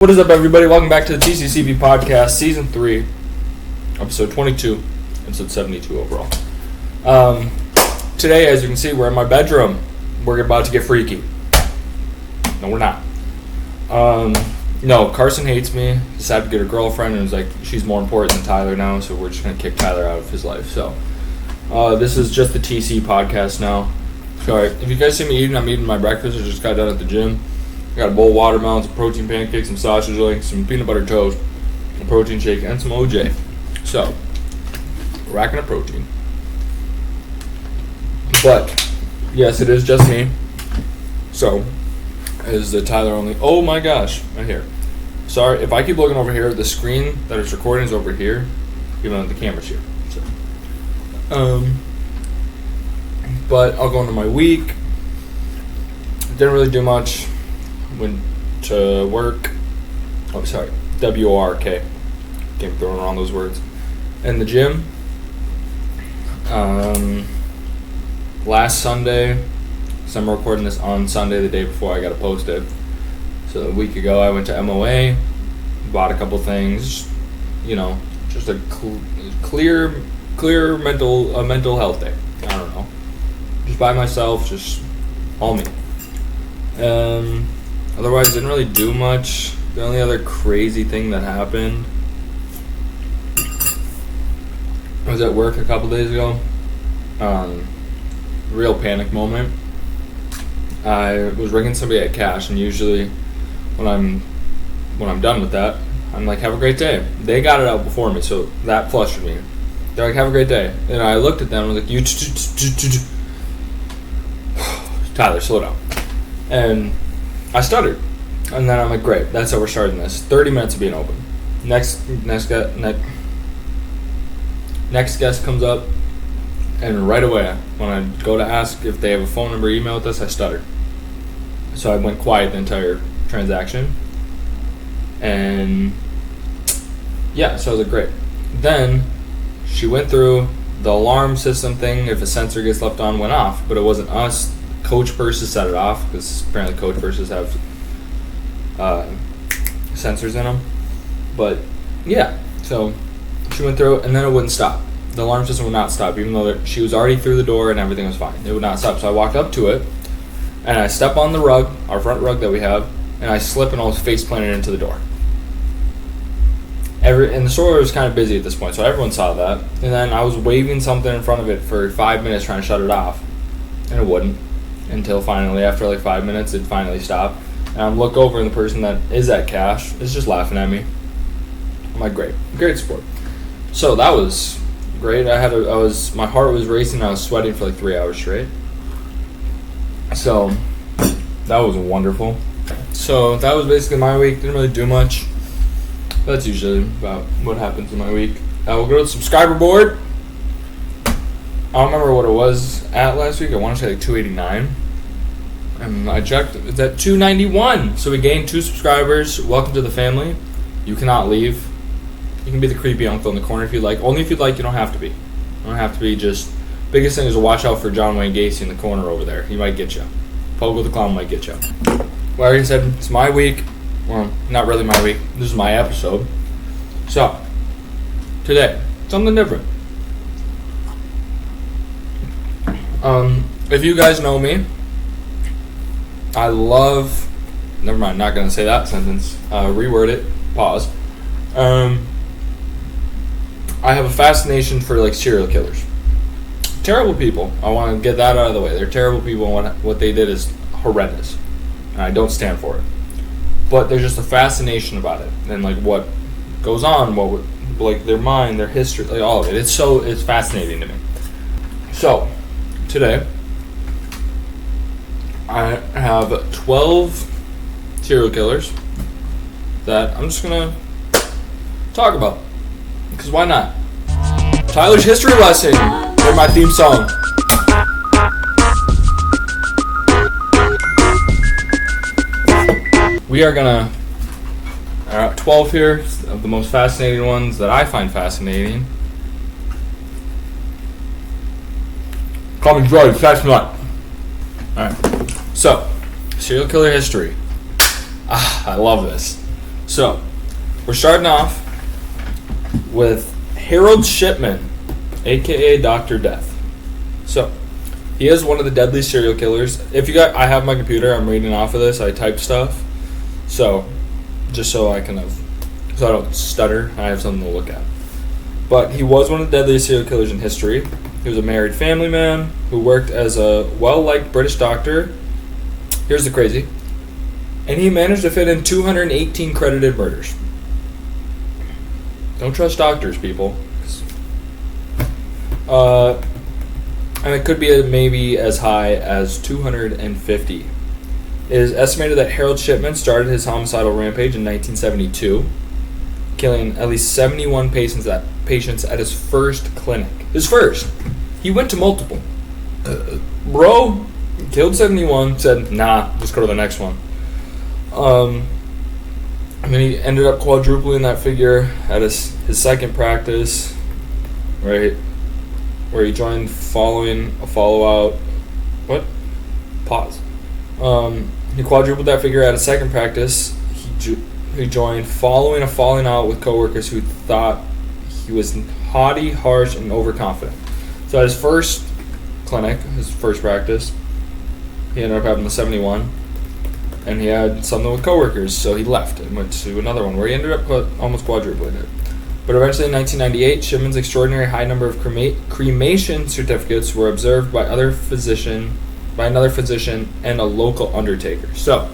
What is up, everybody? Welcome back to the TCCV podcast, season 3, episode 22, episode 72 overall. Today, as you can see, we're in my bedroom. We're about to get freaky. No, we're not. No, Carson hates me. Decided to get a girlfriend, and was like, she's more important than Tyler now, so we're just going to kick Tyler out of his life. So, this is just the TC podcast now. Sorry, if you guys see me eating, I'm eating my breakfast. I just got done at the gym. I got a bowl of watermelon, some protein pancakes, some sausage links, some peanut butter toast, a protein shake, and some OJ. So, racking up protein. But, yes, it is just me. So, is the Tyler only... Oh my gosh, right here. Sorry, if I keep looking over here, the screen that is recording is over here, even though the camera's here. So, but I'll go into my week. Didn't really do much. Went to work. Oh, sorry. W-O-R-K. Can't throw around those words. In the gym. Last Sunday. So I'm recording this on Sunday, the day before I got it posted. So a week ago, I went to MOA. Bought a couple things. You know, just a clear mental health day. I don't know. Just by myself, just all me. Otherwise, didn't really do much. The only other crazy thing that happened I was at work a couple days ago. Real panic moment. I was ringing somebody at cash, and usually when I'm done with that, I'm like, have a great day. They got it out before me, so that flustered me. They're like, have a great day. And I looked at them and was like, Tyler, slow down. And I stuttered. And then I'm like, great, that's how we're starting this. 30 minutes of being open. Next guest comes up, and right away, when I go to ask if they have a phone number, email with us, I stutter. So I went quiet the entire transaction. And yeah, so I was like, great. Then she went through the alarm system thing. If a sensor gets left on, went off, but it wasn't us. Coach purses set it off, because apparently coach purses have sensors in them. But yeah, so she went through, and then it wouldn't stop. The alarm system would not stop, even though she was already through the door and everything was fine. It would not stop. So I walked up to it, and I step on the rug, our front rug that we have, and I slip and I was face planted into the door. And the store was kind of busy at this point, so everyone saw that. And then I was waving something in front of it for 5 minutes trying to shut it off, and it wouldn't. Until finally, after like 5 minutes, it finally stopped. And I look over, and the person that is at cash is just laughing at me. I'm like, great sport. So that was great. My heart was racing. I was sweating for like 3 hours straight. So that was wonderful. So that was basically my week. Didn't really do much. That's usually about what happens in my week. We'll go to the subscriber board. I don't remember what it was at last week. I want to say like 289. And I checked. It's at 291. So we gained 2 subscribers. Welcome to the family. You cannot leave. You can be the creepy uncle in the corner if you like. Only if you'd like. You don't have to be. You don't have to be. Just biggest thing is to watch out for John Wayne Gacy in the corner over there. He might get you. Pogo the Clown might get you. Well, I already said it's my week. Well, not really my week. This is my episode. So, today, something different. If you guys know me, I love... Never mind, not going to say that sentence. Reword it. Pause. I have a fascination for, like, serial killers. Terrible people. I want to get that out of the way. They're terrible people, and what they did is horrendous. And I don't stand for it. But there's just a fascination about it. And, like, what goes on, like, their mind, their history, like, all of it. It's fascinating to me. So, today, I have 12 serial killers that I'm just going to talk about. Because why not? Tyler's History Lesson. Here's my theme song. We are going to... 12 here of the most fascinating ones that I find fascinating. Call me George, that's not. Alright. So, serial killer history. I love this. So, we're starting off with Harold Shipman, aka Dr. Death. So, he is one of the deadly serial killers. I have my computer, I'm reading off of this, I type stuff. So, just so I don't stutter, I have something to look at. But he was one of the deadliest serial killers in history. He was a married family man who worked as a well-liked British doctor. Here's the crazy. And he managed to fit in 218 credited murders. Don't trust doctors, people. And it could be maybe as high as 250. It is estimated that Harold Shipman started his homicidal rampage in 1972, killing at least 71 patients at his first clinic. His first. He went to multiple. Bro killed 71, said, nah, let's go to the next one. And then he ended up quadrupling that figure at his second practice, right, where he joined following a fallout. What? Pause. He quadrupled that figure at a second practice. He joined following a falling out with coworkers who thought he was haughty, harsh, and overconfident. So at his first clinic, his first practice, he ended up having the 71, and he had something with coworkers, so he left and went to another one where he ended up almost quadrupling it. But eventually in 1998, Shipman's extraordinary high number of cremation certificates were observed by another physician and a local undertaker. So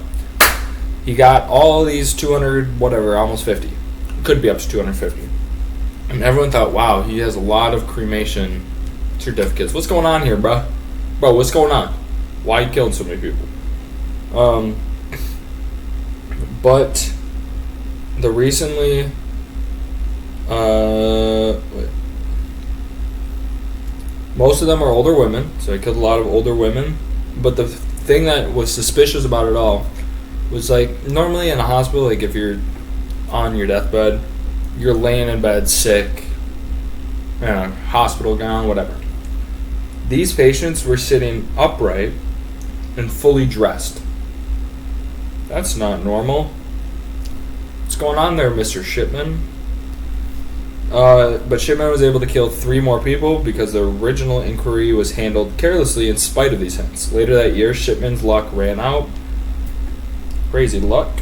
he got all these 200, whatever, almost 50. Could be up to 250. And everyone thought, wow, he has a lot of cremation certificates. What's going on here, bro? Bro, what's going on? Why you killing so many people? But the recently... most of them are older women, so he killed a lot of older women. But the thing that was suspicious about it all was, like, normally in a hospital, like, if you're on your deathbed, you're laying in bed sick, hospital gown, whatever. These patients were sitting upright and fully dressed. That's not normal. What's going on there, Mr. Shipman? But Shipman was able to kill 3 more people because the original inquiry was handled carelessly in spite of these hints. Later that year, Shipman's luck ran out. Crazy luck.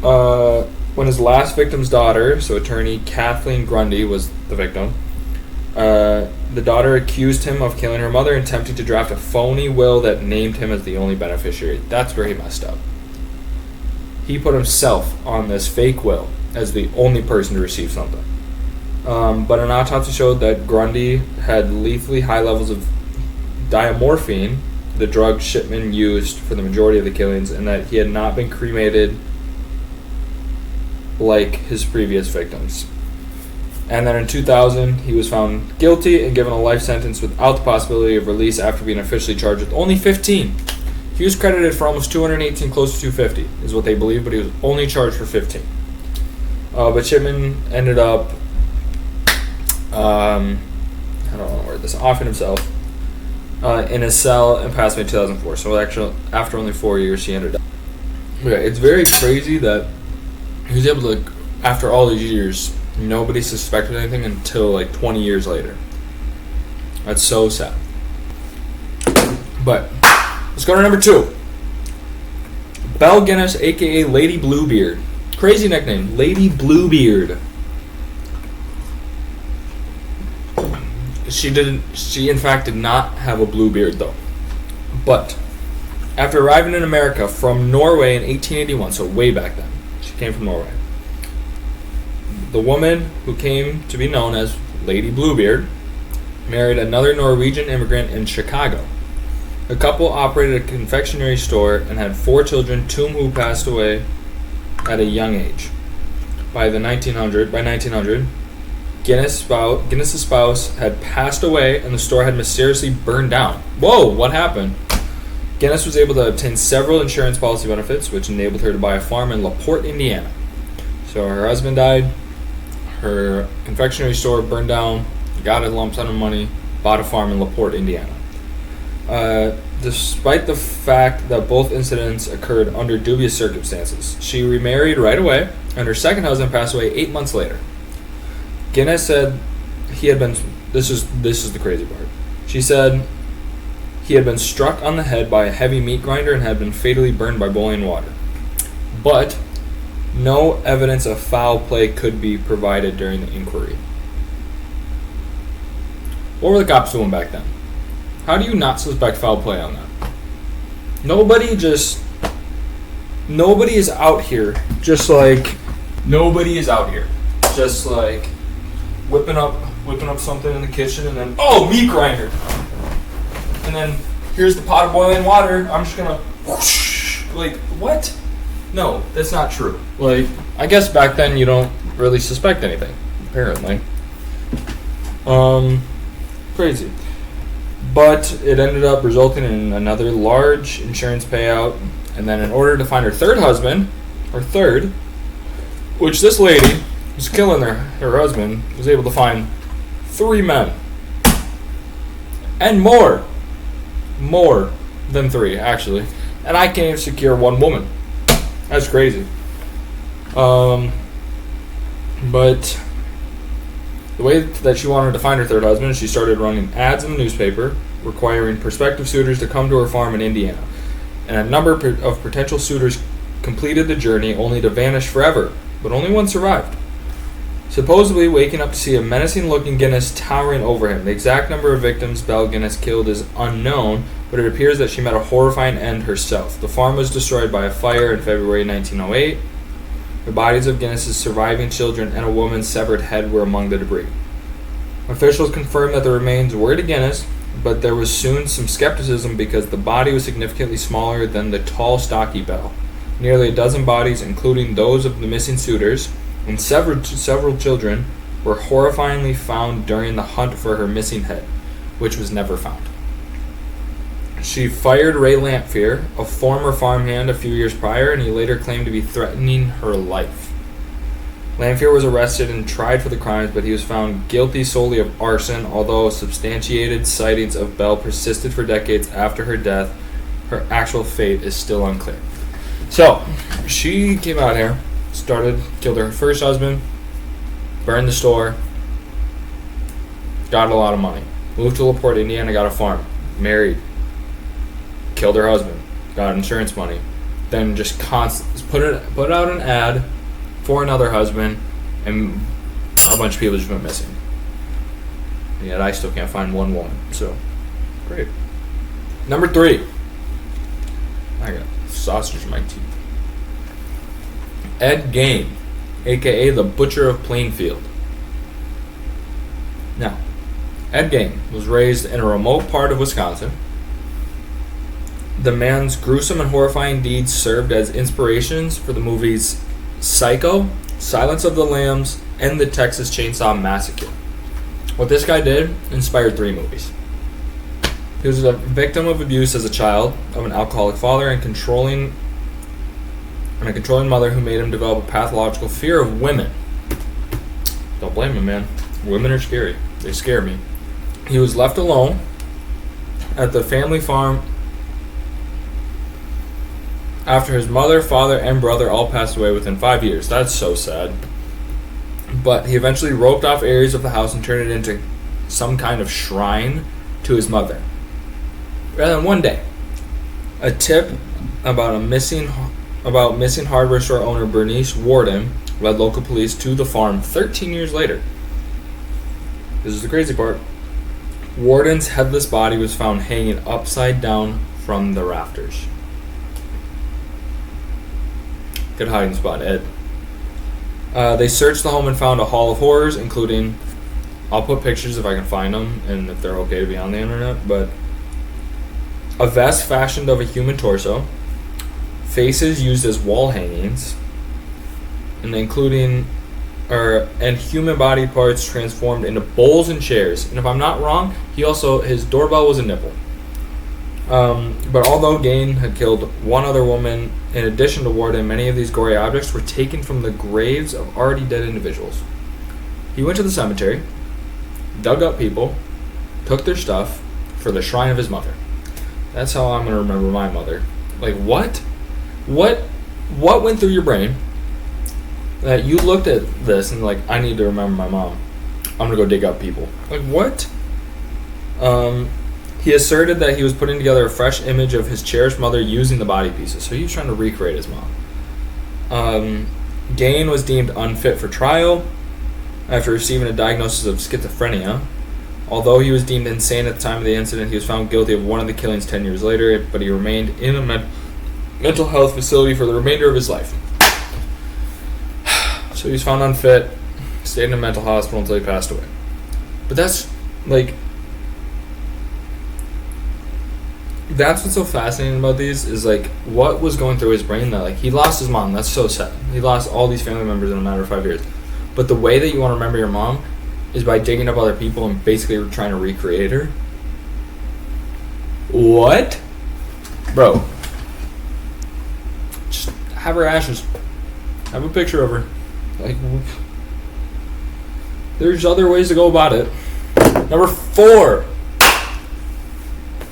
When his last victim's daughter, so attorney Kathleen Grundy, was the victim, the daughter accused him of killing her mother and attempting to draft a phony will that named him as the only beneficiary. That's where he messed up. He put himself on this fake will as the only person to receive something. But an autopsy showed that Grundy had lethally high levels of diamorphine, the drug Shipman used for the majority of the killings, and that he had not been cremated like his previous victims. And then in 2000, he was found guilty and given a life sentence without the possibility of release after being officially charged with only 15. He was credited for almost 218, close to 250, is what they believe, but he was only charged for 15. But Shipman ended up, I don't want to word this, offing himself in his cell and passed away in 2004. So actually, after only 4 years, he ended up. Yeah, it's very crazy that he was able to, after all these years, nobody suspected anything until like 20 years later. That's so sad. But let's go to number 2. Belle Guinness, aka Lady Bluebeard. Crazy nickname, Lady Bluebeard. She in fact did not have a blue beard though. But after arriving in America from Norway in 1881, so way back then, she came from Norway. The woman who came to be known as Lady Bluebeard married another Norwegian immigrant in Chicago. The couple operated a confectionery store and had 4 children, 2 who passed away at a young age. By 1900, Guinness's spouse had passed away and the store had mysteriously burned down. Whoa, what happened? Guinness was able to obtain several insurance policy benefits, which enabled her to buy a farm in LaPorte, Indiana. So her husband died, her confectionery store burned down, got a lump sum of money, bought a farm in LaPorte, Indiana. Despite the fact that both incidents occurred under dubious circumstances, she remarried right away, and her second husband passed away 8 months later. Guinness said he had been. This is the crazy part. She said he had been struck on the head by a heavy meat grinder and had been fatally burned by boiling water. But no evidence of foul play could be provided during the inquiry. What were the cops doing back then? How do you not suspect foul play on that? Nobody is out here just like whipping up something in the kitchen and then meat grinder. And then here's the pot of boiling water. I'm just gonna whoosh. Like, what? No, that's not true. Like, I guess back then you don't really suspect anything, apparently. Crazy. But it ended up resulting in another large insurance payout. And then in order to find her third husband, which this lady was killing her husband, was able to find 3 men. And more than 3, actually. And I can't even secure 1 woman. That's crazy. But the way that she wanted to find her third husband, she started running ads in the newspaper requiring prospective suitors to come to her farm in Indiana. And a number of potential suitors completed the journey only to vanish forever, but only one survived. Supposedly waking up to see a menacing-looking Guinness towering over him. The exact number of victims Belle Guinness killed is unknown, but it appears that she met a horrifying end herself. The farm was destroyed by a fire in February 1908. The bodies of Guinness's surviving children and a woman's severed head were among the debris. Officials confirmed that the remains were to Guinness, but there was soon some skepticism because the body was significantly smaller than the tall, stocky Belle. Nearly a dozen bodies, including those of the missing suitors and several children, were horrifyingly found during the hunt for her missing head, which was never found. She fired Ray Lamphere, a former farmhand, a few years prior, and he later claimed to be threatening her life. Lamphere was arrested and tried for the crimes, but he was found guilty solely of arson, although substantiated sightings of Belle persisted for decades after her death. Her actual fate is still unclear. So, she came out here, killed her first husband, burned the store, got a lot of money, moved to LaPorte, Indiana, got a farm, married, killed her husband, got insurance money, then just put out an ad for another husband, and a bunch of people just went missing. And yet I still can't find 1 woman. So, great. Number 3. I got sausage in my teeth. Ed Gein, a.k.a. the Butcher of Plainfield. Now, Ed Gein was raised in a remote part of Wisconsin. The man's gruesome and horrifying deeds served as inspirations for the movies Psycho, Silence of the Lambs, and the Texas Chainsaw Massacre. What this guy did inspired 3 movies. He was a victim of abuse as a child, of an alcoholic father, and a controlling mother who made him develop a pathological fear of women. Don't blame him, man. Women are scary. They scare me. He was left alone at the family farm after his mother, father, and brother all passed away within 5 years. That's so sad. But he eventually roped off areas of the house and turned it into some kind of shrine to his mother. Rather than one day, a tip about missing hardware store owner Bernice Warden led local police to the farm 13 years later. This is the crazy part. Warden's headless body was found hanging upside down from the rafters. Good hiding spot, Ed. They searched the home and found a hall of horrors, including, I'll put pictures if I can find them and if they're okay to be on the internet, but a vest fashioned of a human torso, faces used as wall hangings, and human body parts transformed into bowls and chairs. And if I'm not wrong, his doorbell was a nipple. But although Gein had killed 1 other woman in addition to Warden, many of these gory objects were taken from the graves of already dead individuals. He went to the cemetery, dug up people, took their stuff for the shrine of his mother. That's how I'm going to remember my mother. Like, what? What went through your brain that you looked at this and like, I need to remember my mom. I'm gonna go dig up people. Like, what? He asserted that he was putting together a fresh image of his cherished mother using the body pieces. So he was trying to recreate his mom. Gain was deemed unfit for trial after receiving a diagnosis of schizophrenia. Although he was deemed insane at the time of the incident, he was found guilty of one of the killings 10 years later, but he remained in a mental health facility for the remainder of his life. So he was found unfit, stayed in a mental hospital until he passed away. But that's, like, that's what's so fascinating about these is, like, what was going through his brain that, like, he lost his mom. That's so sad. He lost all these family members in a matter of 5 years. But the way that you want to remember your mom is by digging up other people and basically trying to recreate her. What? Bro. Just have her ashes. Have a picture of her. Like, there's other ways to go about it. Number 4.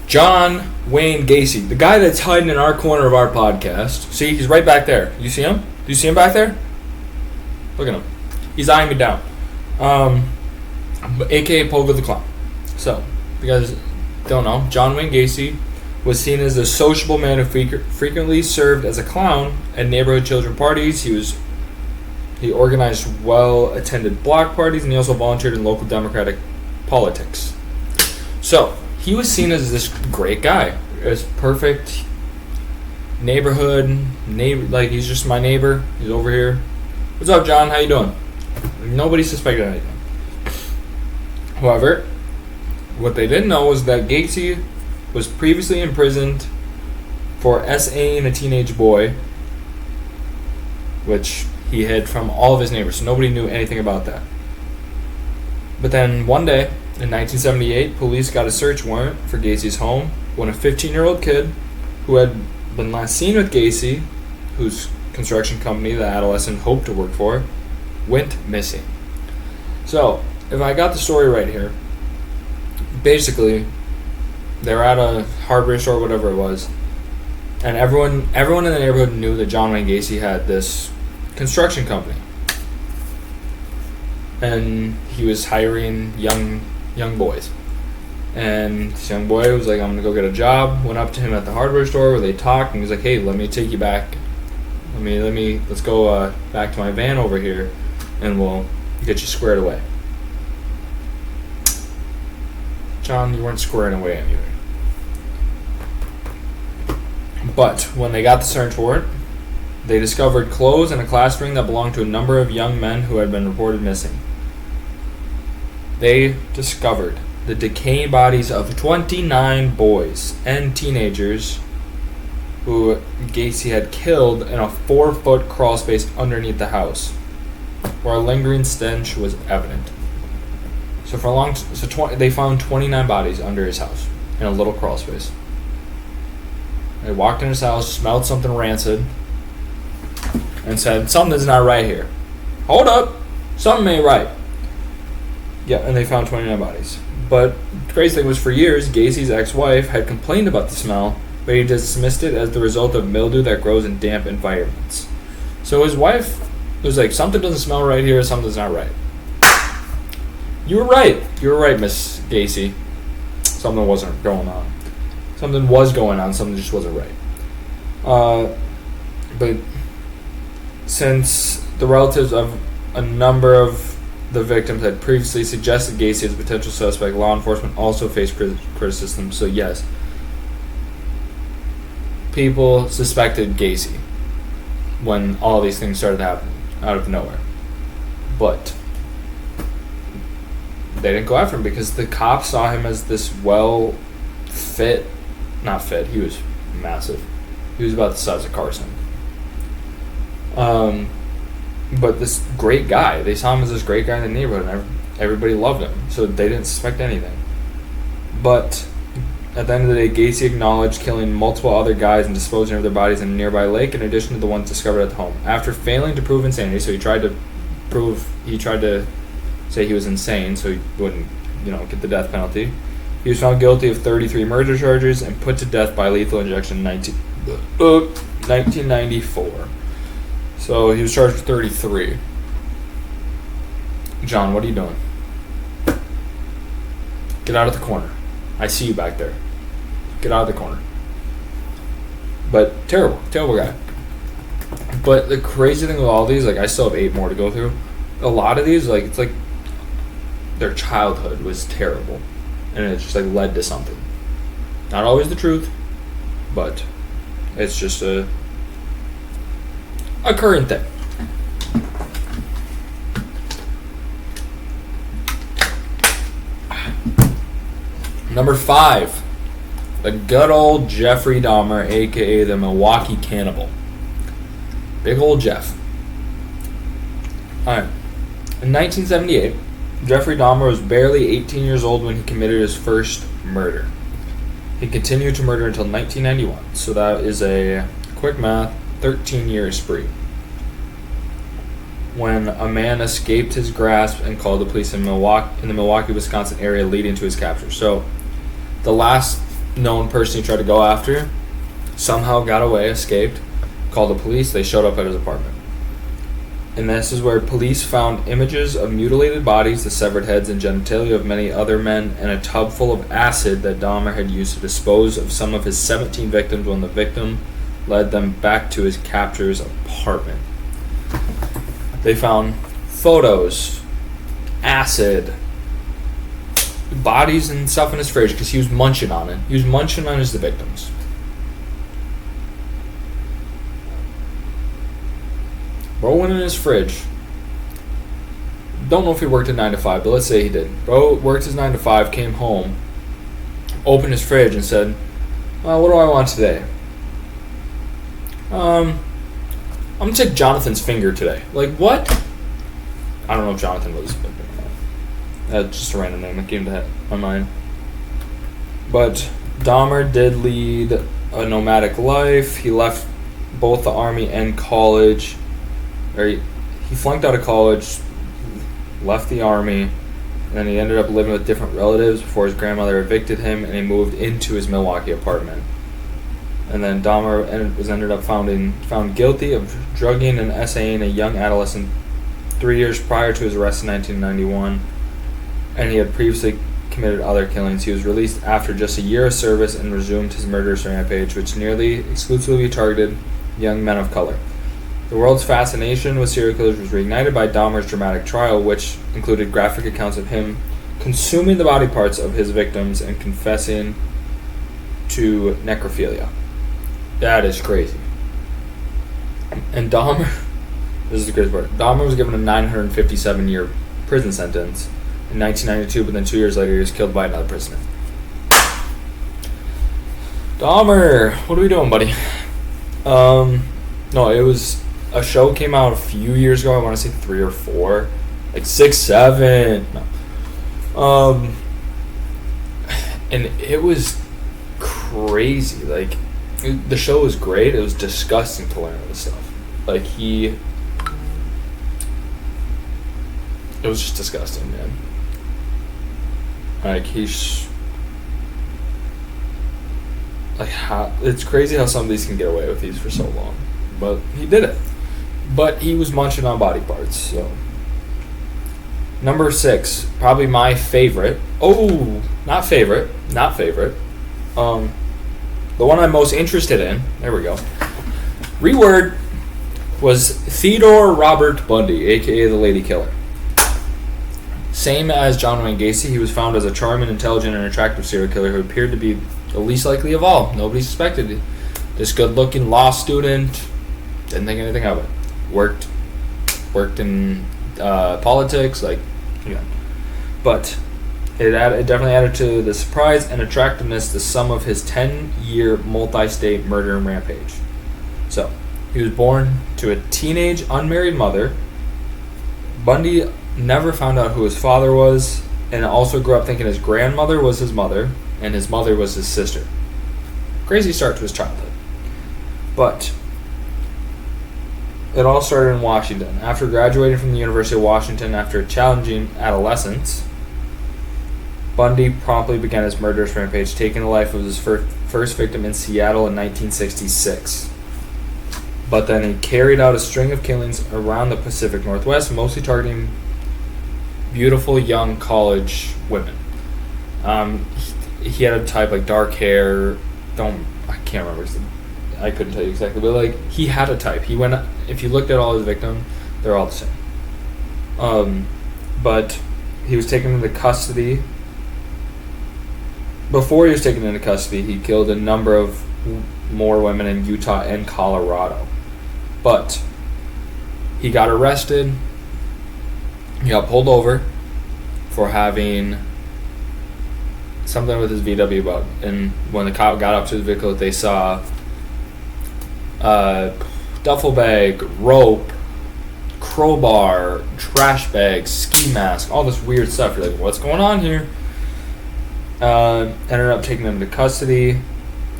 John Wayne Gacy. The guy that's hiding in our corner of our podcast. See, he's right back there. You see him? Do you see him back there? Look at him. He's eyeing me down. A.K.A. Pogo the Clown. So, if you guys don't know, John Wayne Gacy was seen as a sociable man who frequently served as a clown at neighborhood children parties. He organized well-attended block parties, and he also volunteered in local Democratic politics. So, he was seen as this great guy. As perfect neighbor, like, he's just my neighbor. He's over here. What's up, John? How you doing? Nobody suspected anything. However, what they didn't know was that Gacy was previously imprisoned for SAing a teenage boy, which he hid from all of his neighbors, so nobody knew anything about that. But then one day, in 1978, police got a search warrant for Gacy's home when a 15-year-old kid who had been last seen with Gacy, whose construction company the adolescent hoped to work for, went missing. So, if I got the story right here, basically, they were at a hardware store, whatever it was, and everyone in the neighborhood knew that John Wayne Gacy had this construction company, and he was hiring young boys. And this young boy was like, "I'm gonna go get a job." Went up to him at the hardware store where they talked, and he was like, "Hey, let me take you back. Let's go back to my van over here, and we'll get you squared away." John, you weren't squaring away anyway. But when they got the search warrant, they discovered clothes and a class ring that belonged to a number of young men who had been reported missing. They discovered the decaying bodies of 29 boys and teenagers who Gacy had killed in a 4-foot crawl space underneath the house, where a lingering stench was evident. So they found 29 bodies under his house in a little crawl space. They walked in his house, smelled something rancid, and said, "Something's not right here. Hold up, something ain't right." Yeah, and they found 29 bodies. But the crazy thing was, for years, Gacy's ex-wife had complained about the smell, but he dismissed it as the result of mildew that grows in damp environments. So his wife was like, "Something doesn't smell right here, something's not right." You were right, Miss Gacy. Something wasn't going on. Something was going on, something just wasn't right. But since the relatives of a number of the victims had previously suggested Gacy as a potential suspect, law enforcement also faced criticism. So yes, people suspected Gacy when all these things started happening out of nowhere. But they didn't go after him because the cops saw him as this he was massive. He was about the size of Carson. But this great guy, they saw him as this great guy in the neighborhood, and everybody loved him, so they didn't suspect anything. But at the end of the day, Gacy acknowledged killing multiple other guys and disposing of their bodies in a nearby lake, in addition to the ones discovered at the home. After failing to prove insanity, so he tried to say he was insane so he wouldn't, get the death penalty. He was found guilty of 33 murder charges and put to death by lethal injection in 1994. So he was charged with 33. John, what are you doing? Get out of the corner. I see you back there. Get out of the corner. But terrible guy. But the crazy thing with all these, like, I still have 8 more to go through. A lot of these, like, it's like their childhood was terrible, and it just like led to something. Not always the truth, but it's just a current thing. Number 5, the good old Jeffrey Dahmer, aka the Milwaukee Cannibal. Big old Jeff. Alright. In 1978, Jeffrey Dahmer was barely 18 years old when he committed his first murder. He continued to murder until 1991, so that is a quick math, 13-year spree. When a man escaped his grasp and called the police in the Milwaukee, Wisconsin area, leading to his capture. So, the last known person he tried to go after somehow got away, escaped, called the police. They showed up at his apartment. And this is where police found images of mutilated bodies, the severed heads and genitalia of many other men, and a tub full of acid that Dahmer had used to dispose of some of his 17 victims when the victim led them back to his captor's apartment. They found photos, acid, bodies and stuff in his fridge because he was munching on it. He was munching on the victims. Bro went in his fridge. Don't know if he worked a 9 to 5, but let's say he did. Bro worked his 9 to 5, came home, opened his fridge and said, what do I want today? I'm going to take Jonathan's finger today. Like, what? I don't know if Jonathan was, but that's just a random name that came to my mind. But Dahmer did lead a nomadic life. He left both the army and college. He flunked out of college, left the army, and then he ended up living with different relatives before his grandmother evicted him, and he moved into his Milwaukee apartment. And then Dahmer ended up found guilty of drugging and SAing a young adolescent 3 years prior to his arrest in 1991, and he had previously committed other killings. He was released after just a year of service and resumed his murderous rampage, which nearly exclusively targeted young men of color. The world's fascination with serial killers was reignited by Dahmer's dramatic trial, which included graphic accounts of him consuming the body parts of his victims and confessing to necrophilia. That is crazy. And Dahmer, this is the crazy part, Dahmer was given a 957-year prison sentence in 1992, but then 2 years later he was killed by another prisoner. Dahmer, what are we doing, buddy? No, it was... A show came out a few years ago. I want to say 3 or 4, like 6, 7. No. And it was crazy. Like, the show was great. It was disgusting to learn this stuff. Like, it was just disgusting, man. Like, it's crazy how some of these can get away with these for so long. But he did it. But he was munching on body parts, so. Number 6, probably my favorite. Oh, not favorite. The one I'm most interested in, there we go. Reword was Theodore Robert Bundy, a.k.a. the Lady Killer. Same as John Wayne Gacy, he was found as a charming, intelligent, and attractive serial killer who appeared to be the least likely of all. Nobody suspected it. This good-looking law student didn't think anything of it. Worked in politics, like, yeah. But it definitely added to the surprise and attractiveness the sum of his 10-year multi-state murder and rampage. So, he was born to a teenage unmarried mother. Bundy never found out who his father was, and also grew up thinking his grandmother was his mother, and his mother was his sister. Crazy start to his childhood. But it all started in Washington. After graduating from the University of Washington after a challenging adolescence, Bundy promptly began his murderous rampage, taking the life of his first victim in Seattle in 1966. But then he carried out a string of killings around the Pacific Northwest, mostly targeting beautiful young college women. He had a type like dark hair. I can't remember. I couldn't tell you exactly, but like he had a type. If you looked at all his victims, they're all the same. But he was taken into custody. Before he was taken into custody, he killed a number of more women in Utah and Colorado. But he got arrested. He got pulled over for having something with his VW bug. And when the cop got up to his vehicle, they saw a duffel bag, rope, crowbar, trash bag, ski mask, all this weird stuff. You're like, what's going on here? Ended up taking him to custody,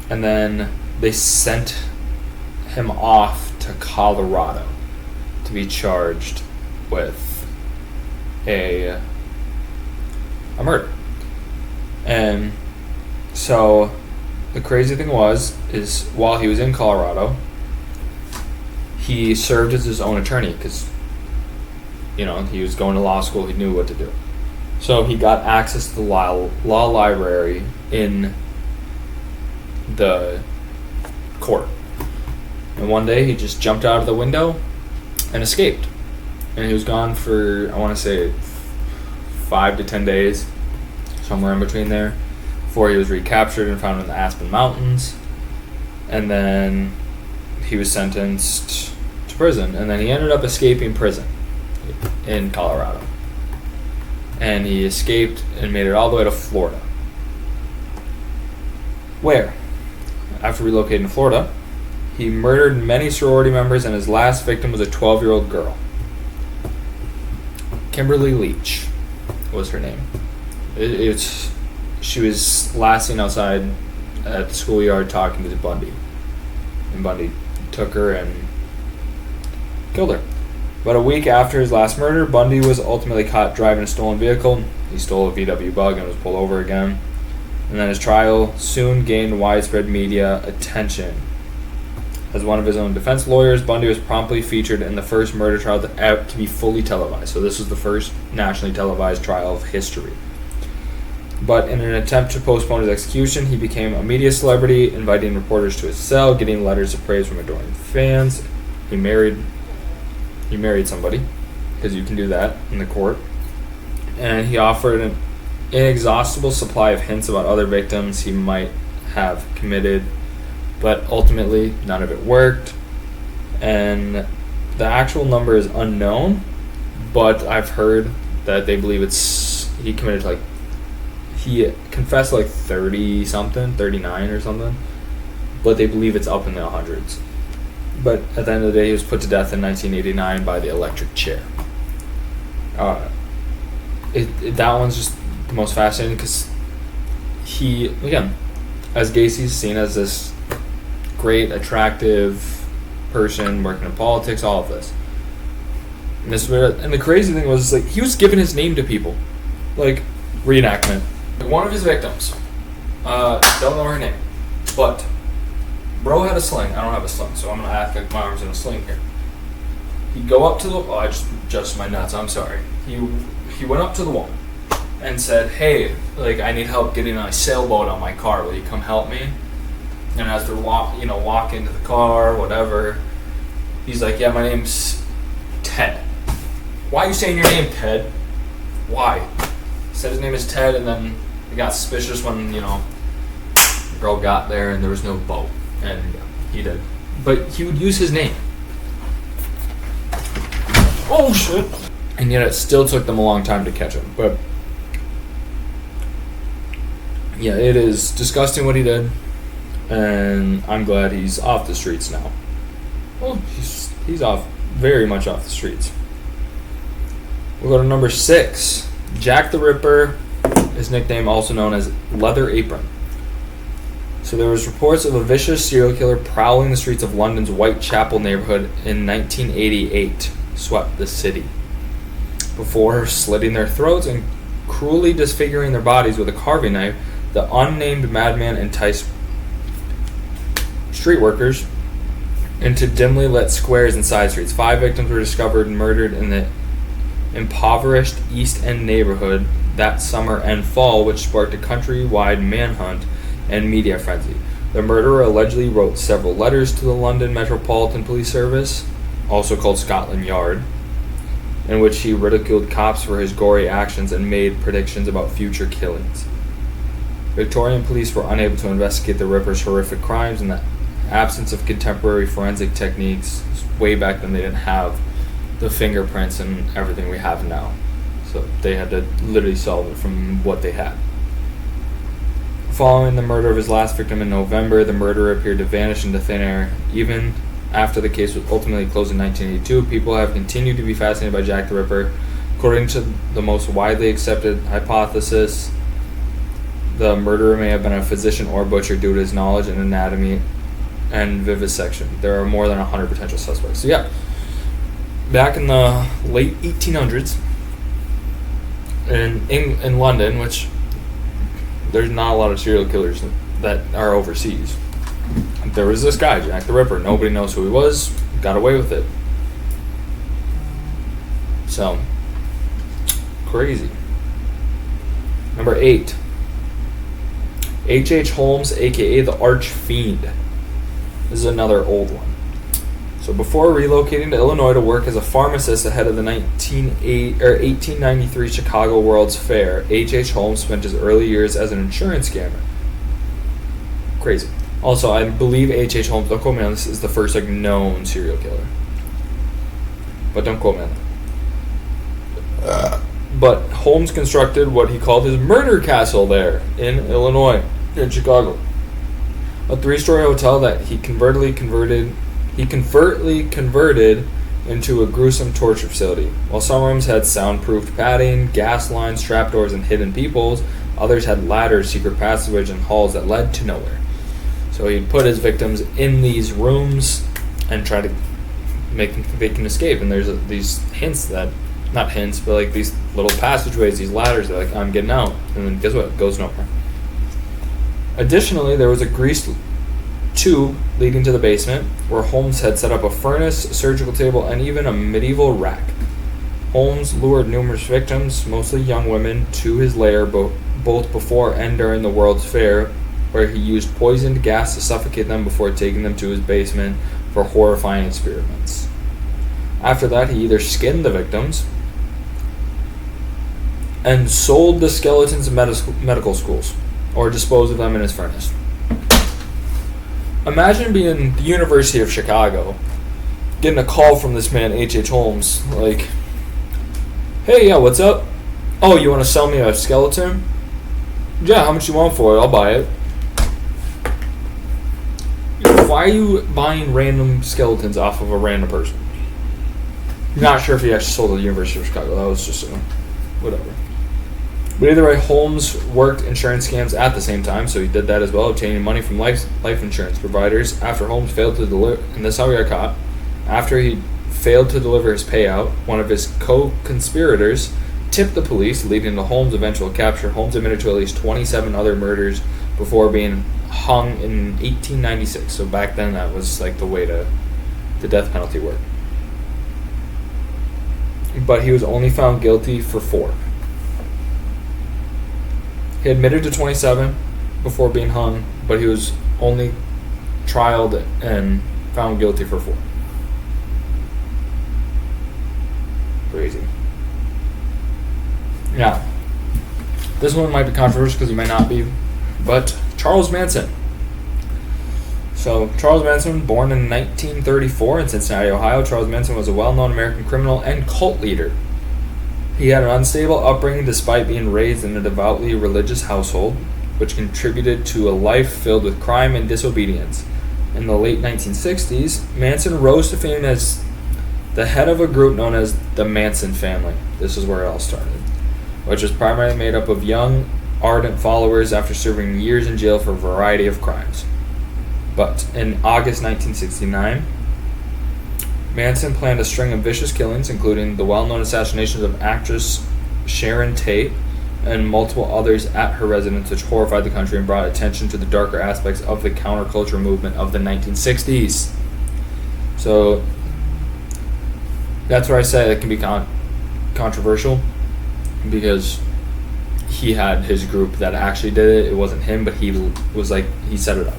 and then they sent him off to Colorado to be charged with a murder. And so the crazy thing is while he was in Colorado, he served as his own attorney because, he was going to law school. He knew what to do. So he got access to the law library in the court. And one day he just jumped out of the window and escaped. And he was gone for, I want to say, 5 to 10 days, somewhere in between there, before he was recaptured and found in the Aspen Mountains. And then he was sentenced to prison. And then he ended up escaping prison in Colorado. And he escaped and made it all the way to Florida, where, after relocating to Florida, he murdered many sorority members, and his last victim was a 12-year-old girl. Kimberly Leach was her name. She was last seen outside at the schoolyard talking to Bundy. And Bundy took her and killed her. About a week after his last murder, Bundy was ultimately caught driving a stolen vehicle. He stole a VW Bug and was pulled over again. And then his trial soon gained widespread media attention. As one of his own defense lawyers, Bundy was promptly featured in the first murder trial to be fully televised. So this was the first nationally televised trial of history. But in an attempt to postpone his execution, he became a media celebrity, inviting reporters to his cell, getting letters of praise from adoring fans. He married somebody, because you can do that in the court. And he offered an inexhaustible supply of hints about other victims he might have committed, but ultimately none of it worked. And the actual number is unknown, but I've heard that they believe he confessed like 30 something, 39 or something, but they believe it's up in the hundreds. But at the end of the day, he was put to death in 1989 by the electric chair. That one's just the most fascinating because he, again, as Gacy's seen as this great, attractive person working in politics, all of this. And the crazy thing was, like, he was giving his name to people. Like, reenactment. One of his victims, don't know her name, but bro had a sling. I don't have a sling, so I'm going to act like my arm's in a sling here. He'd go up to the... I just adjusted my nuts, I'm sorry. He went up to the woman and said, hey, like, I need help getting a sailboat on my car. Will you come help me? And as they're walk into the car, whatever, he's like, yeah, my name's Ted. Why are you saying your name, Ted? Why? He said his name is Ted, and then he got suspicious when, the girl got there and there was no boat. And he did. But he would use his name. Oh, shit. And yet it still took them a long time to catch him. But, yeah, it is disgusting what he did. And I'm glad he's off the streets now. Well, he's off, very much off the streets. We'll go to number 6. Jack the Ripper, his nickname also known as Leather Apron. So there was reports of a vicious serial killer prowling the streets of London's Whitechapel neighborhood in 1988, swept the city, before slitting their throats and cruelly disfiguring their bodies with a carving knife. The unnamed madman enticed street workers into dimly lit squares and side streets. 5 victims were discovered murdered in the impoverished East End neighborhood that summer and fall, which sparked a countrywide manhunt and media frenzy. The murderer allegedly wrote several letters to the London Metropolitan Police Service, also called Scotland Yard, in which he ridiculed cops for his gory actions and made predictions about future killings. Victorian police were unable to investigate the Ripper's horrific crimes in the absence of contemporary forensic techniques. Way back then, they didn't have the fingerprints and everything we have now. So they had to literally solve it from what they had. Following the murder of his last victim in November, the murderer appeared to vanish into thin air. Even after the case was ultimately closed in 1982, people have continued to be fascinated by Jack the Ripper. According to the most widely accepted hypothesis, the murderer may have been a physician or butcher due to his knowledge in anatomy and vivisection. There are more than 100 potential suspects. So yeah, back in the late 1800s, in London, which there's not a lot of serial killers that are overseas, there was this guy, Jack the Ripper. Nobody knows who he was. Got away with it. So, crazy. Number 8. H.H. Holmes, a.k.a. the Arch Fiend. This is another old one. So before relocating to Illinois to work as a pharmacist ahead of the 1893 Chicago World's Fair, H.H. Holmes spent his early years as an insurance scammer. Crazy. Also, I believe H.H. Holmes, don't quote me on this, is the first known serial killer. But don't quote me on that. But Holmes constructed what he called his murder castle there in Illinois, in Chicago. A 3-story hotel that he covertly converted into a gruesome torture facility. While some rooms had soundproofed padding, gas lines, trapdoors, and hidden peepholes, others had ladders, secret passageways, and halls that led to nowhere. So he'd put his victims in these rooms and try to make them think they can escape. And there's these hints that, not hints, but like these little passageways, these ladders, they're like, I'm getting out. And then guess what? It goes nowhere. Additionally, there was a greased tube leading to the basement, where Holmes had set up a furnace, a surgical table, and even a medieval rack. Holmes lured numerous victims, mostly young women, to his lair both before and during the World's Fair, where he used poisoned gas to suffocate them before taking them to his basement for horrifying experiments. After that, he either skinned the victims and sold the skeletons in medical schools, or disposed of them in his furnace. Imagine being the University of Chicago, getting a call from this man, H.H. Holmes, like, hey, yeah, what's up? Oh, you want to sell me a skeleton? Yeah, how much you want for it? I'll buy it. Why are you buying random skeletons off of a random person? Not sure if he actually sold at the University of Chicago. That was just whatever. But either way, Holmes worked insurance scams at the same time, so he did that as well, obtaining money from life insurance providers. After Holmes failed to deliver, and this is how he got caught, after he failed to deliver his payout, one of his co-conspirators tipped the police, leading to Holmes' eventual capture. Holmes admitted to at least 27 other murders before being hung in 1896. So back then, that was like the way the death penalty worked. But he was only found guilty for 4. He admitted to 27 before being hung, but he was only trialed and found guilty for 4. Crazy. Now, this one might be controversial because he might not be, but Charles Manson. So, Charles Manson, born in 1934 in Cincinnati, Ohio, Charles Manson was a well-known American criminal and cult leader. He had an unstable upbringing despite being raised in a devoutly religious household, which contributed to a life filled with crime and disobedience. In the late 1960s, Manson rose to fame as the head of a group known as the Manson family. This is where it all started, which was primarily made up of young, ardent followers after serving years in jail for a variety of crimes. But in August 1969, Manson planned a string of vicious killings, including the well-known assassinations of actress Sharon Tate and multiple others at her residence, which horrified the country and brought attention to the darker aspects of the counterculture movement of the 1960s. So that's where I say it can be controversial, because he had his group that actually did it. It wasn't him, but he set it up.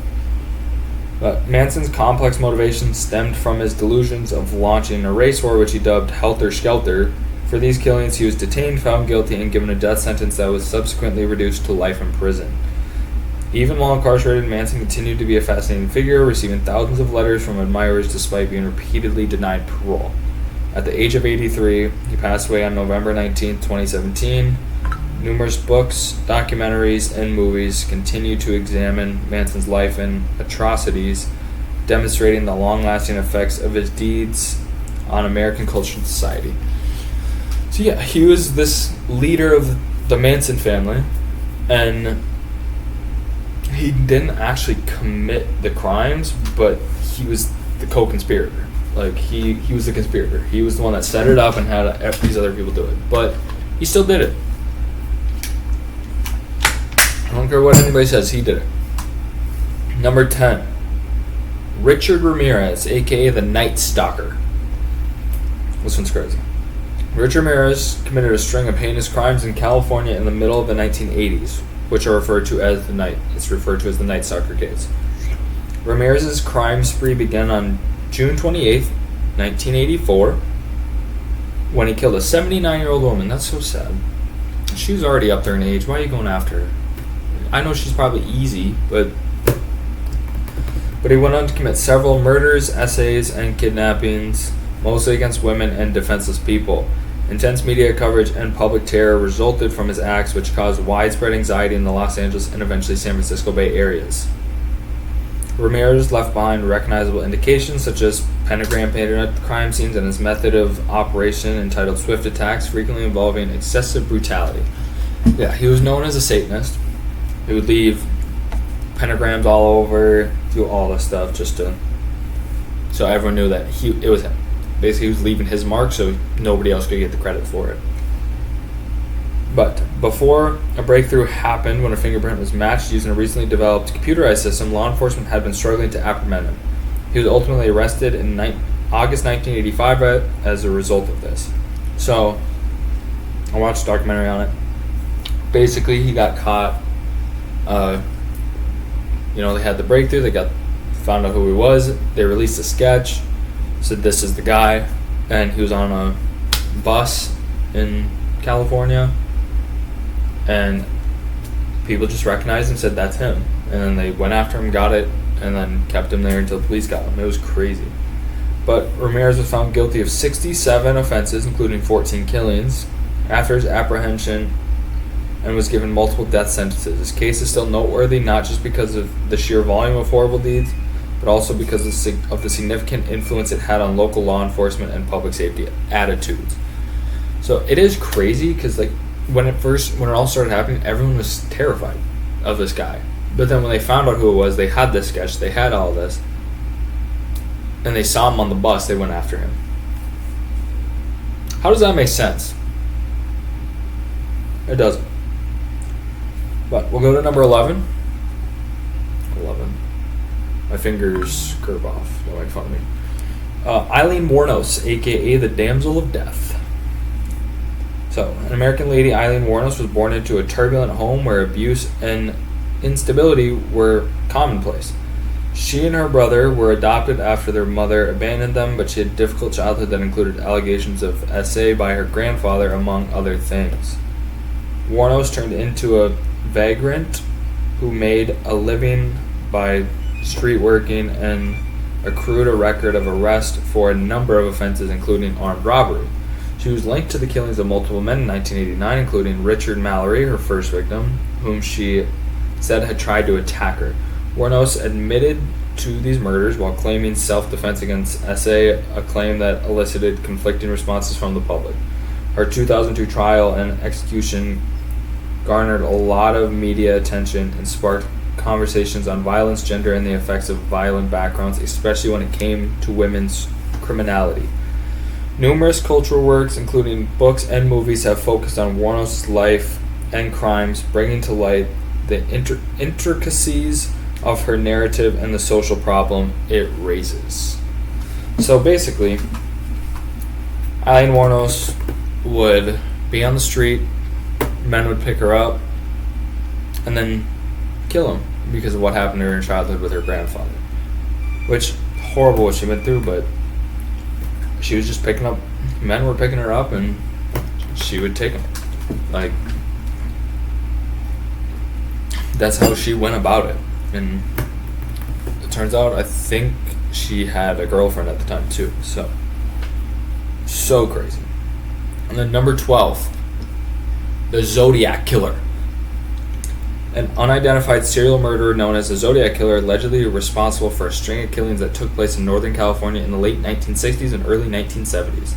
But Manson's complex motivation stemmed from his delusions of launching a race war, which he dubbed Helter Skelter. For these killings, he was detained, found guilty, and given a death sentence that was subsequently reduced to life in prison. Even while incarcerated, Manson continued to be a fascinating figure, receiving thousands of letters from admirers despite being repeatedly denied parole. At the age of 83, he passed away on November 19, 2017. Numerous books, documentaries, and movies continue to examine Manson's life and atrocities, demonstrating the long-lasting effects of his deeds on American culture and society. So yeah, he was this leader of the Manson family, and he didn't actually commit the crimes, but he was the co-conspirator. Like, he was the conspirator. He was the one that set it up and had these other people do it. But he still did it. I don't care what anybody says, he did it. Number 10. Richard Ramirez, a.k.a. the Night Stalker. This one's crazy. Richard Ramirez committed a string of heinous crimes in California in the middle of the 1980s, which are referred to as the Night Stalker case. Ramirez's crime spree began on June 28th, 1984, when he killed a 79-year-old woman. That's so sad. She was already up there in age. Why are you going after her? I know she's probably easy, but he went on to commit several murders, essays, and kidnappings, mostly against women and defenseless people. Intense media coverage and public terror resulted from his acts, which caused widespread anxiety in the Los Angeles and eventually San Francisco Bay areas. Ramirez left behind recognizable indications such as pentagram painted at crime scenes and his method of operation entitled swift attacks, frequently involving excessive brutality. Yeah, he was known as a Satanist. He would leave pentagrams all over, do all this stuff so everyone knew that it was him. Basically, he was leaving his mark so nobody else could get the credit for it. But before a breakthrough happened, when a fingerprint was matched using a recently developed computerized system, law enforcement had been struggling to apprehend him. He was ultimately arrested in August 1985 as a result of this. So, I watched a documentary on it. Basically, he got caught. They had the breakthrough. They found out who he was. They released a sketch. Said this is the guy, and he was on a bus in California, and people just recognized him, said that's him, and then they went after him, got it, and then kept him there until the police got him. It was crazy. But Ramirez was found guilty of 67 offenses, including 14 killings, after his apprehension, and was given multiple death sentences. His case is still noteworthy, not just because of the sheer volume of horrible deeds, but also because of the significant influence it had on local law enforcement and public safety attitudes. So it is crazy because when it all started happening, everyone was terrified of this guy. But then when they found out who it was, they had this sketch, they had all this, and they saw him on the bus, they went after him. How does that make sense? It doesn't. But we'll go to number 11. 11. My fingers curve off. Don't make fun of me. Eileen Wuornos, a.k.a. the Damsel of Death. So, an American lady, Eileen Wuornos, was born into a turbulent home where abuse and instability were commonplace. She and her brother were adopted after their mother abandoned them, but she had a difficult childhood that included allegations of SA by her grandfather, among other things. Wuornos turned into a vagrant who made a living by street working and accrued a record of arrest for a number of offenses, including armed robbery. She was linked to the killings of multiple men in 1989, including Richard Mallory, her first victim, whom she said had tried to attack her. Wuornos admitted to these murders while claiming self-defense against SA, a claim that elicited conflicting responses from the public. Her 2002 trial and execution garnered a lot of media attention and sparked conversations on violence, gender, and the effects of violent backgrounds, especially when it came to women's criminality. Numerous cultural works, including books and movies, have focused on Wuornos' life and crimes, bringing to light the intricacies of her narrative and the social problem it raises. So basically, Eileen Wuornos would be on the street, men would pick her up, and then kill him because of what happened to her in childhood with her grandfather. Which, horrible what she went through, but she was just picking up, men were picking her up, and she would take them. Like, that's how she went about it. And it turns out, I think she had a girlfriend at the time too. So crazy. And then number 12, the Zodiac Killer. An unidentified serial murderer known as the Zodiac Killer, allegedly responsible for a string of killings that took place in Northern California in the late 1960s and early 1970s.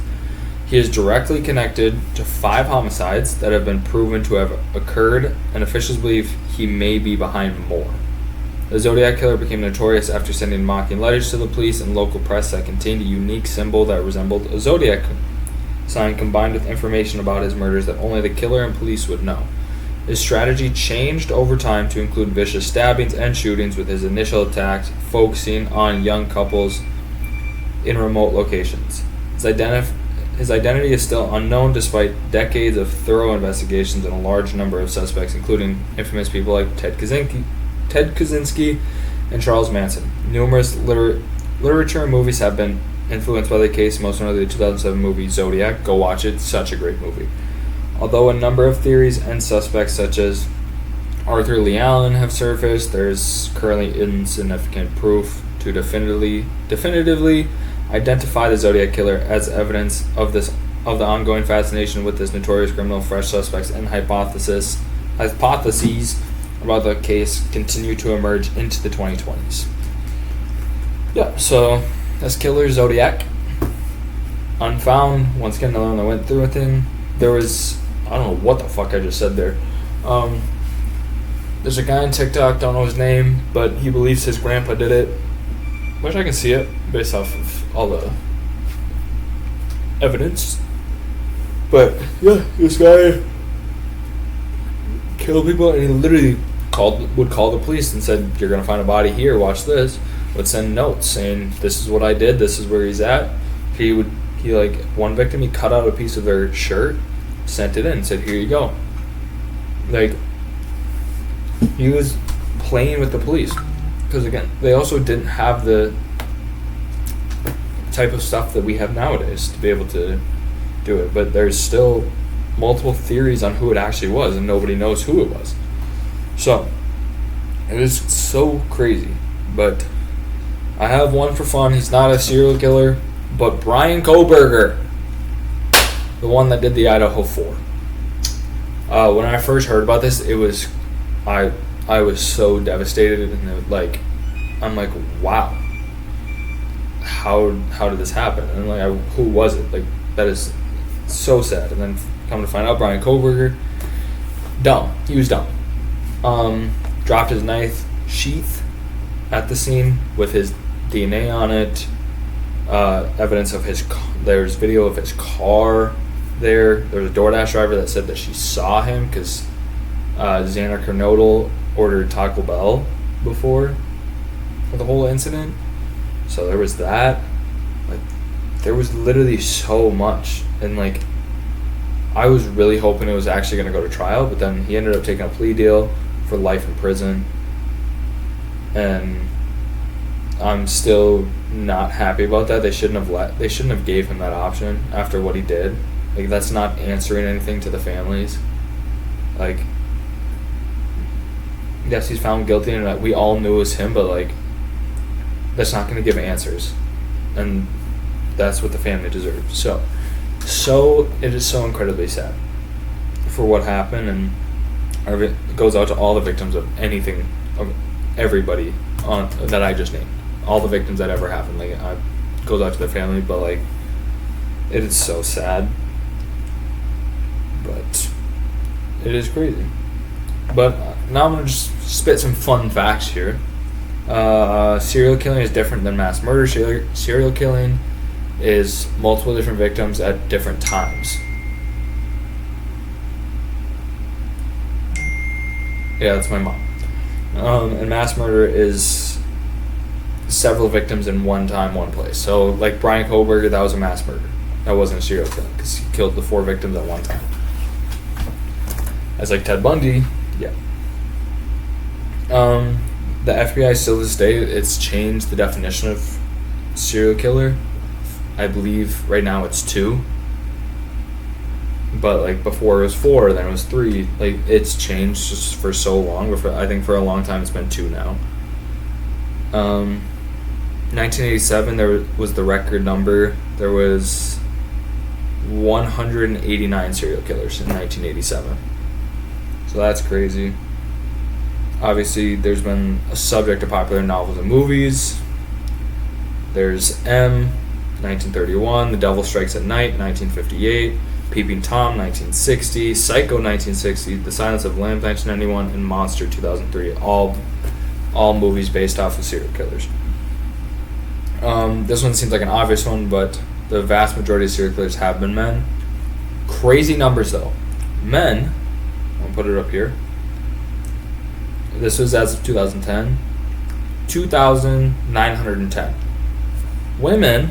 He is directly connected to 5 homicides that have been proven to have occurred, and officials believe he may be behind more. The Zodiac Killer became notorious after sending mocking letters to the police and local press that contained a unique symbol that resembled a zodiac sign, combined with information about his murders that only the killer and police would know. His strategy changed over time to include vicious stabbings and shootings, with his initial attacks focusing on young couples in remote locations. His identity is still unknown despite decades of thorough investigations and a large number of suspects, including infamous people like Ted Kaczynski and Charles Manson. Numerous literature and movies have been influenced by the case, most notably the 2007 movie Zodiac. Go watch it, such a great movie. Although a number of theories and suspects such as Arthur Lee Allen have surfaced, there is currently insignificant proof to definitively identify the Zodiac Killer as evidence of the ongoing fascination with this notorious criminal. Fresh suspects and hypotheses about the case continue to emerge into the 2020s. Yeah, so this killer, Zodiac, unfound. Once again, another one that went through a thing. There was, I don't know what the fuck I just said there. There's a guy on TikTok, don't know his name, but he believes his grandpa did it. Which I can see it based off of all the evidence. But yeah, this guy killed people, and he literally would call the police and said, "You're gonna find a body here. Watch this." Would send notes saying, "This is what I did. This is where he's at." He one victim, he cut out a piece of their shirt, sent it in, and said, "Here you go." Like, he was playing with the police, because again, they also didn't have the type of stuff that we have nowadays to be able to do it. But there's still multiple theories on who it actually was, and nobody knows who it was. So it is so crazy. But I have one for fun. He's not a serial killer, but Bryan Kohberger, the one that did the Idaho 4. When I first heard about this, I was so devastated, and I'm like, wow, how did this happen? And who was it? Like, that is so sad. And then come to find out, Bryan Kohberger, dumb. He was dumb. Dropped his knife sheath at the scene with his DNA on it. Evidence of there's video of his car there. There was a DoorDash driver that said that she saw him because Xander Kernodle ordered Taco Bell before the whole incident. So there was that. There was literally so much. And I was really hoping it was actually going to go to trial, but then he ended up taking a plea deal for life in prison. And I'm still not happy about that. They shouldn't have gave him that option after what he did. That's not answering anything to the families. Yes, he's found guilty, and we all knew it was him, but that's not going to give answers, and that's what the family deserves. So it is so incredibly sad for what happened, and it goes out to all the victims of anything, of everybody that I just named, all the victims that ever happened. It goes out to their family, but it is so sad, but it is crazy. But now I'm going to just spit some fun facts here. Serial killing is different than mass murder. Serial killing is multiple different victims at different times. Yeah, that's my mom. And mass murder is several victims in one time, one place. So, like Brian Kohlberger, that was a mass murder. That wasn't a serial killing because he killed the 4 victims at one time. As like Ted Bundy, yeah. The FBI still to this day, it's changed the definition of serial killer. I believe right now it's 2. But like before it was 4, then it was 3. Like it's changed just for so long. I think for a long time it's been 2 now. 1987 there was the record number. There was 189 serial killers in 1987. So that's crazy. Obviously, there's been a subject of popular novels and movies. There's M, 1931, The Devil Strikes at Night, 1958, Peeping Tom, 1960, Psycho, 1960, The Silence of the Lambs, 1991, and Monster, 2003. All movies based off of serial killers. This one seems like an obvious one, but the vast majority of serial killers have been men. Crazy numbers, though. Men, I'll put it up here. This was as of 2010. 2,910. Women,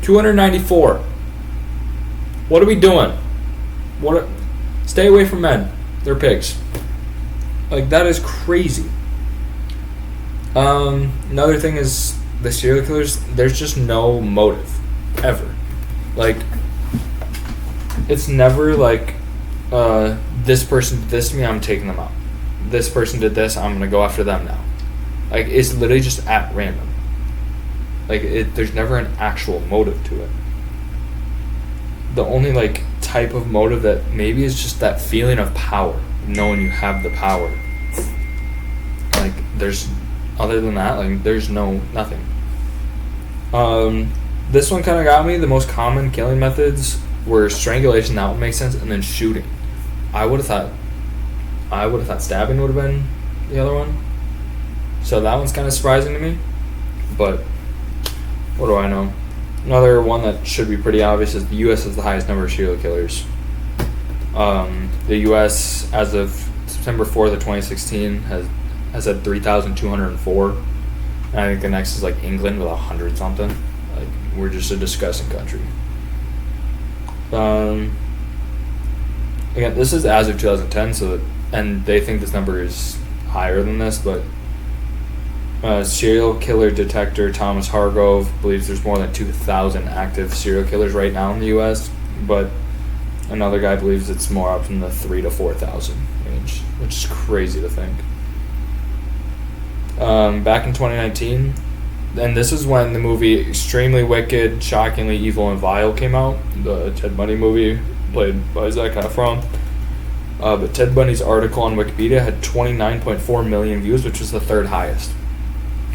294. What are we doing? Stay away from men. They're pigs. Like, that is crazy. Another thing is the serial killers, there's just no motive. Ever. Like, it's never like, this person did this to me, I'm taking them out. This person did this, I'm gonna go after them now. Like, it's literally just at random. Like, there's never an actual motive to it. The only, like, type of motive that maybe is just that feeling of power, knowing you have the power. Like, other than that, like, there's nothing. This one kind of got me. The most common killing methods were strangulation, that would make sense, and then shooting. I would have thought stabbing would have been the other one. So that one's kind of surprising to me. But what do I know? Another one that should be pretty obvious is the U.S. has the highest number of serial killers. The U.S. as of September 4th of 2016 has had 3,204. And I think the next is like England with 100 something. Like, we're just a disgusting country. Again, this is as of 2010, and they think this number is higher than this, but serial killer detector Thomas Hargrove believes there's more than 2,000 active serial killers right now in the U.S., but another guy believes it's more up in the 3,000 to 4,000 range, which is crazy to think. Back in 2019, and this is when the movie Extremely Wicked, Shockingly Evil, and Vile came out, the Ted Bundy movie played by Zac Efron. But Ted Bundy's article on Wikipedia had 29.4 million views, which was the 3rd highest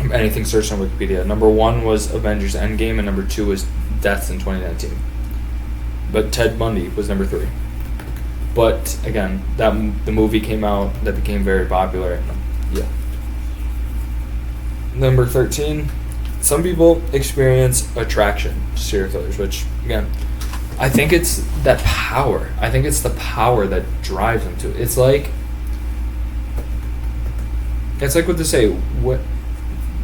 of anything searched on Wikipedia. Number 1 was Avengers Endgame, and number 2 was deaths in 2019. But Ted Bundy was number 3. But again, the movie came out that became very popular. Yeah. Number 13. Some people experience attraction to serial killers, which again, I think it's that power. I think it's the power that drives them to it. It's like what they say.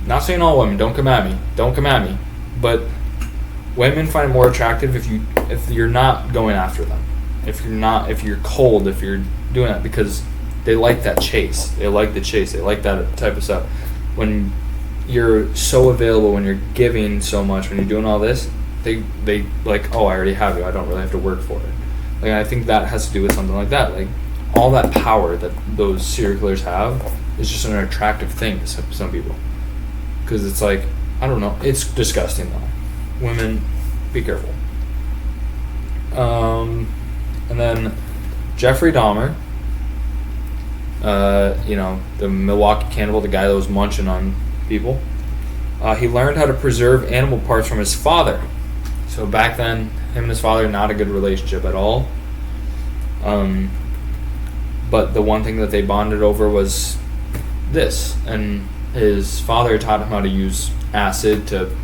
Not saying all women, don't come at me, but women find it more attractive if you're not going after them, if you're cold, if you're doing that, because they like that chase. They like the chase. They like that type of stuff. When you're so available, when you're giving so much, when you're doing all this, they like, oh, I already have you. I don't really have to work for it. Like, I think that has to do with something like that. Like, all that power that those serial killers have is just an attractive thing to some people. Because it's like, I don't know. It's disgusting, though. Women, be careful. And then Jeffrey Dahmer, the Milwaukee cannibal, the guy that was munching on people. He learned how to preserve animal parts from his father. So back then, him and his father, not a good relationship at all. But the one thing that they bonded over was this. And his father taught him how to use acid to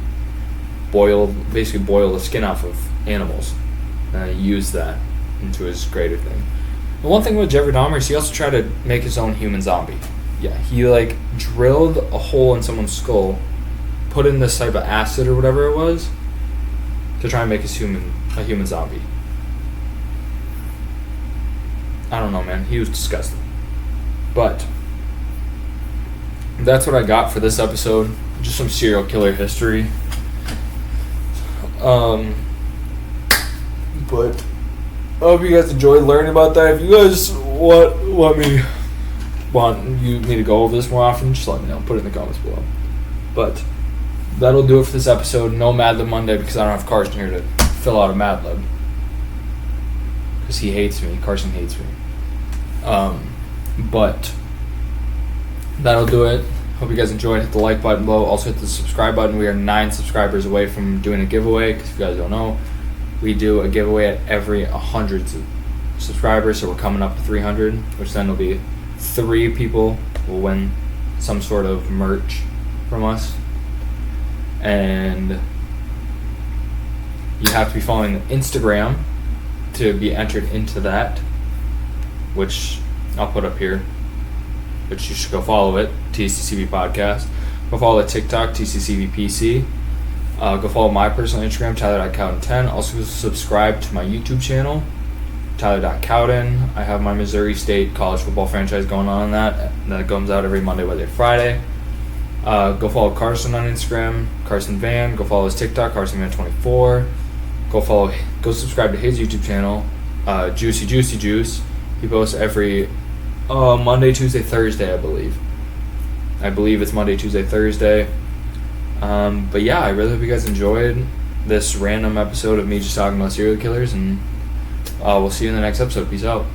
boil the skin off of animals. And he used that into his greater thing. The one thing with Jeffrey Dahmer is he also tried to make his own human zombie. Yeah, he drilled a hole in someone's skull put in this type of acid or whatever it was to try and make us a human zombie. I don't know, man. He was disgusting. But that's what I got for this episode. Just some serial killer history. But I hope you guys enjoyed learning about that. If you guys want me to go over this more often, just let me know. Put it in the comments below. But that'll do it for this episode. No Mad Lib Monday because I don't have Carson here to fill out a Mad Lib. Because he hates me. Carson hates me. But that'll do it. Hope you guys enjoyed. Hit the like button below. Also hit the subscribe button. We are 9 subscribers away from doing a giveaway. Because if you guys don't know, we do a giveaway at every 100 subscribers. So we're coming up to 300, which then will be 3 people will win some sort of merch from us. And you have to be following the Instagram to be entered into that, which I'll put up here, which you should go follow it, TCCV Podcast. Go follow the TikTok, TCCV PC. Go follow my personal Instagram, Tyler.Cowden10. Also subscribe to my YouTube channel, Tyler.Cowden. I have my Missouri State college football franchise going on that comes out every Monday, Wednesday, Friday. Go follow Carson on Instagram, Carson Van. Go follow his TikTok, CarsonVan24. Go subscribe to his YouTube channel, Juicy Juice. He posts every Monday, Tuesday, Thursday, I believe. I believe it's Monday, Tuesday, Thursday. But yeah, I really hope you guys enjoyed this random episode of me just talking about serial killers, and we'll see you in the next episode. Peace out.